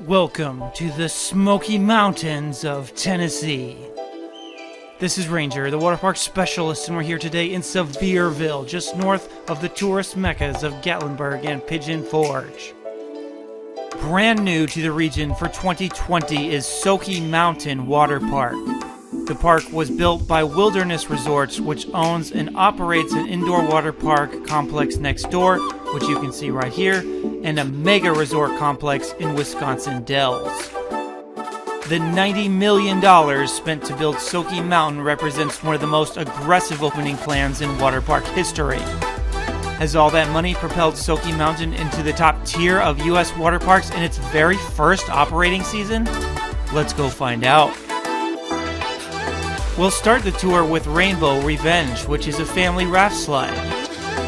Welcome to the Smoky Mountains of Tennessee. This is Ranger, the water park specialist, and we're here today in Sevierville, just north of the tourist meccas of Gatlinburg and Pigeon Forge. Brand new to the region for 2020 is Soaky Mountain Water Park. The park was built by Wilderness Resorts, which owns and operates an indoor water park complex next door, which you can see right here, and a mega resort complex in Wisconsin Dells. The $90 million spent to build Soaky Mountain represents one of the most aggressive opening plans in water park history. Has all that money propelled Soaky Mountain into the top tier of U.S. water parks in its very first operating season? Let's go find out. We'll start the tour with Rainbow Revenge, which is a family raft slide.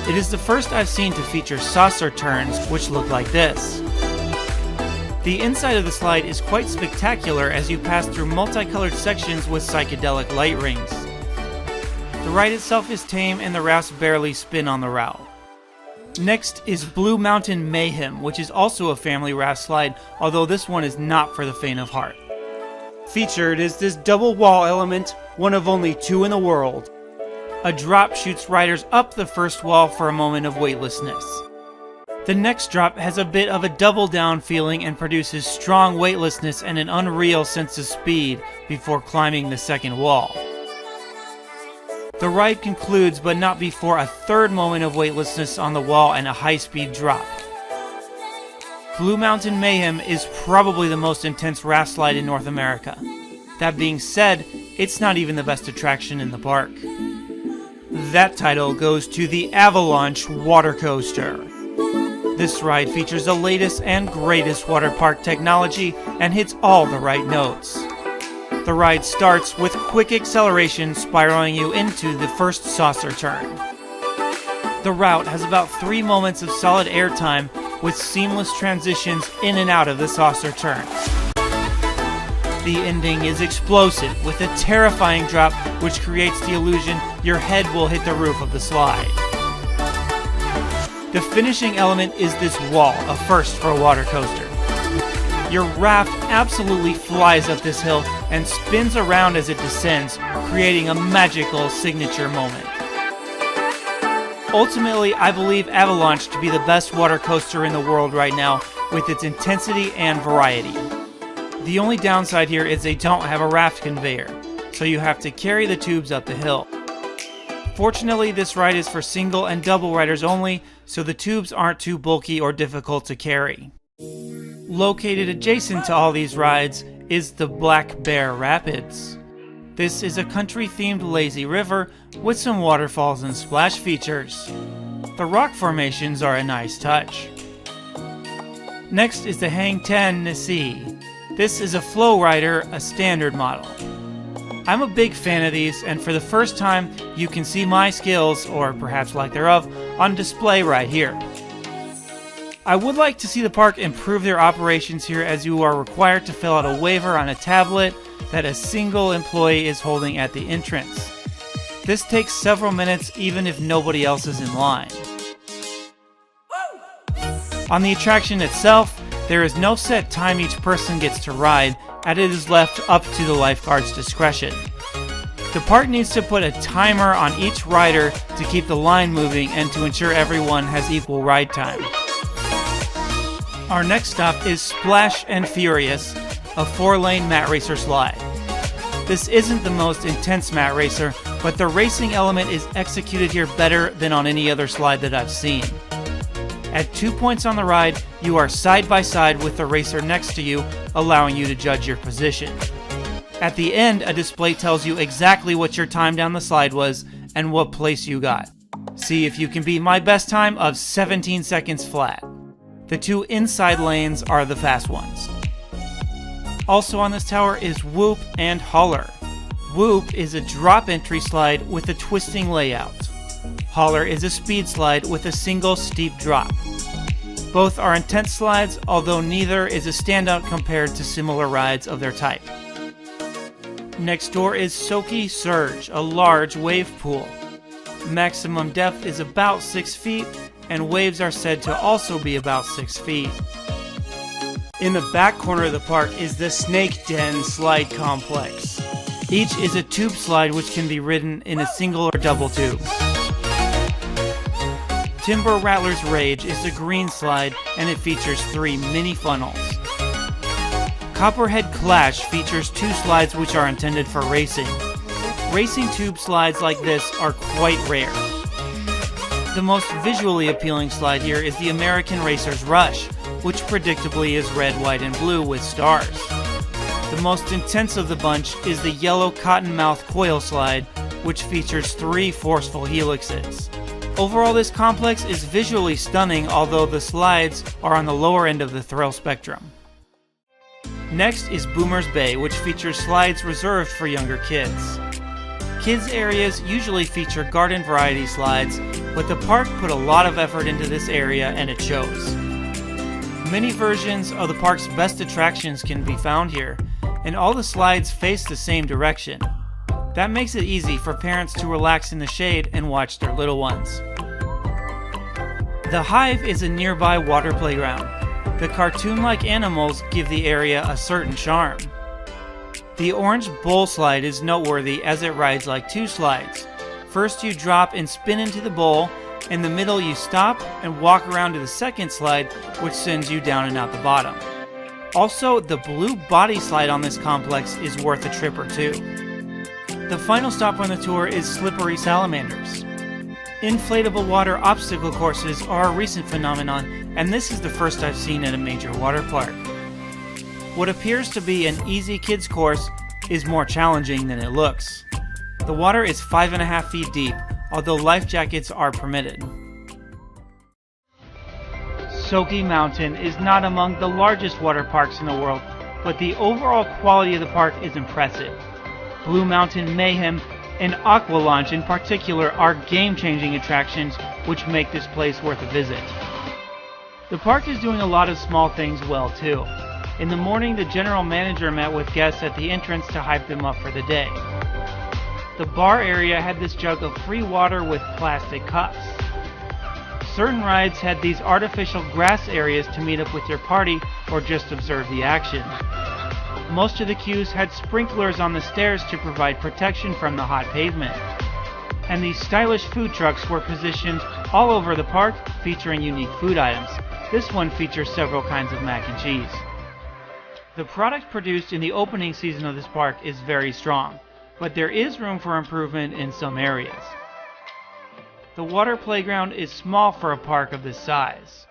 It is the first I've seen to feature saucer turns, which look like this. The inside of the slide is quite spectacular as you pass through multicolored sections with psychedelic light rings. The ride itself is tame and the rafts barely spin on the route. Next is Blue Mountain Mayhem, which is also a family raft slide, although this one is not for the faint of heart. Featured is this double wall element, one of only two in the world. A drop shoots riders up the first wall for a moment of weightlessness. The next drop has a bit of a double down feeling and produces strong weightlessness and an unreal sense of speed before climbing the second wall. The ride concludes, but not before a third moment of weightlessness on the wall and a high-speed drop. Blue Mountain Mayhem is probably the most intense raft slide in North America. That being said, it's not even the best attraction in the park. That title goes to the Avalanche Water Coaster. This ride features the latest and greatest water park technology and hits all the right notes. The ride starts with quick acceleration spiraling you into the first saucer turn. The route has about 3 moments of solid airtime with seamless transitions in and out of the saucer turn. The ending is explosive with a terrifying drop which creates the illusion your head will hit the roof of the slide. The finishing element is this wall, a first for a water coaster. Your raft absolutely flies up this hill and spins around as it descends, creating a magical signature moment. Ultimately, I believe Avalanche to be the best water coaster in the world right now, with its intensity and variety. The only downside here is they don't have a raft conveyor, so you have to carry the tubes up the hill. Fortunately, this ride is for single and double riders only, so the tubes aren't too bulky or difficult to carry. Located adjacent to all these rides is the Black Bear Rapids. This is a country-themed lazy river with some waterfalls and splash features. The rock formations are a nice touch. Next is the Hang Ten Nisi. This is a flow rider, a standard model. I'm a big fan of these, and for the first time, you can see my skills, or perhaps lack thereof, on display right here. I would like to see the park improve their operations here, as you are required to fill out a waiver on a tablet that a single employee is holding at the entrance. This takes several minutes even if nobody else is in line. On the attraction itself, there is no set time each person gets to ride, and it is left up to the lifeguard's discretion. The park needs to put a timer on each rider to keep the line moving and to ensure everyone has equal ride time. Our next stop is Splash and Furious, a 4-lane mat racer slide. This isn't the most intense mat racer, but the racing element is executed here better than on any other slide that I've seen. At 2 points on the ride, you are side by side with the racer next to you, allowing you to judge your position. At the end, a display tells you exactly what your time down the slide was and what place you got. See if you can beat my best time of 17 seconds flat. The 2 inside lanes are the fast ones. Also on this tower is Whoop and Holler. Whoop is a drop entry slide with a twisting layout. Holler is a speed slide with a single steep drop. Both are intense slides, although neither is a standout compared to similar rides of their type. Next door is Soaky Surge, a large wave pool. Maximum depth is about 6 feet, and waves are said to also be about 6 feet. In the back corner of the park is the Snake Den Slide Complex. Each is a tube slide which can be ridden in a single or double tube. Timber Rattler's Rage is the green slide and it features 3 mini funnels. Copperhead Clash features 2 slides which are intended for racing. Racing tube slides like this are quite rare. The most visually appealing slide here is the American Racer's Rush, which predictably is red, white, and blue with stars. The most intense of the bunch is the yellow Cottonmouth Coil Slide, which features 3 forceful helixes. Overall, this complex is visually stunning, although the slides are on the lower end of the thrill spectrum. Next is Boomer's Bay, which features slides reserved for younger kids. Kids areas usually feature garden variety slides, but the park put a lot of effort into this area and it shows. Many versions of the park's best attractions can be found here, and all the slides face the same direction. That makes it easy for parents to relax in the shade and watch their little ones. The Hive is a nearby water playground. The cartoon-like animals give the area a certain charm. The Orange Bowl Slide is noteworthy as it rides like 2 slides. First you drop and spin into the bowl, in the middle you stop and walk around to the second slide, which sends you down and out the bottom. Also, the blue body slide on this complex is worth a trip or 2. The final stop on the tour is Slippery Salamanders. Inflatable water obstacle courses are a recent phenomenon, and this is the first I've seen at a major water park. What appears to be an easy kids course is more challenging than it looks. The water is 5.5 feet deep, although life jackets are permitted. Soaky Mountain is not among the largest water parks in the world, but the overall quality of the park is impressive. Blue Mountain Mayhem and Aqua Launch in particular are game-changing attractions which make this place worth a visit. The park is doing a lot of small things well too. In the morning, the general manager met with guests at the entrance to hype them up for the day. The bar area had this jug of free water with plastic cups. Certain rides had these artificial grass areas to meet up with your party or just observe the action. Most of the queues had sprinklers on the stairs to provide protection from the hot pavement. And these stylish food trucks were positioned all over the park, featuring unique food items. This one features several kinds of mac and cheese. The product produced in the opening season of this park is very strong, but there is room for improvement in some areas. The water playground is small for a park of this size.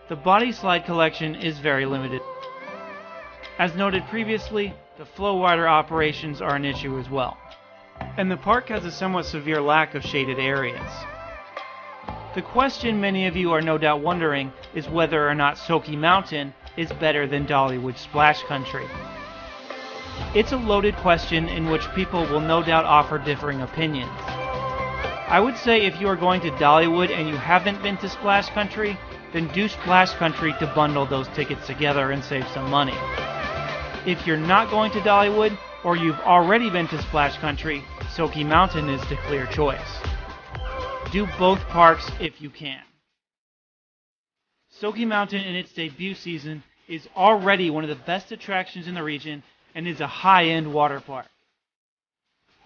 The body slide collection is very limited. As noted previously, the flow water operations are an issue as well. And the park has a somewhat severe lack of shaded areas. The question many of you are no doubt wondering is whether or not Soaky Mountain is better than Dollywood Splash Country. It's a loaded question in which people will no doubt offer differing opinions. I would say if you are going to Dollywood and you haven't been to Splash Country, then do Splash Country to bundle those tickets together and save some money. If you're not going to Dollywood, or you've already been to Splash Country, Soaky Mountain is the clear choice. Do both parks if you can. Soaky Mountain in its debut season is already one of the best attractions in the region and is a high-end water park.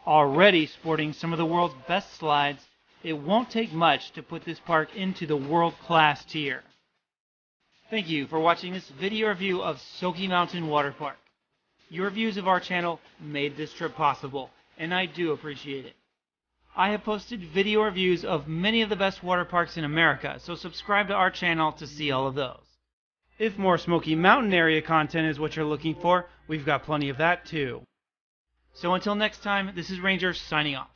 Already sporting some of the world's best slides, it won't take much to put this park into the world-class tier. Thank you for watching this video review of Soaky Mountain Water Park. Your views of our channel made this trip possible, and I do appreciate it. I have posted video reviews of many of the best water parks in America, so subscribe to our channel to see all of those. If more Smoky Mountain area content is what you're looking for, we've got plenty of that too. So until next time, this is Ranger signing off.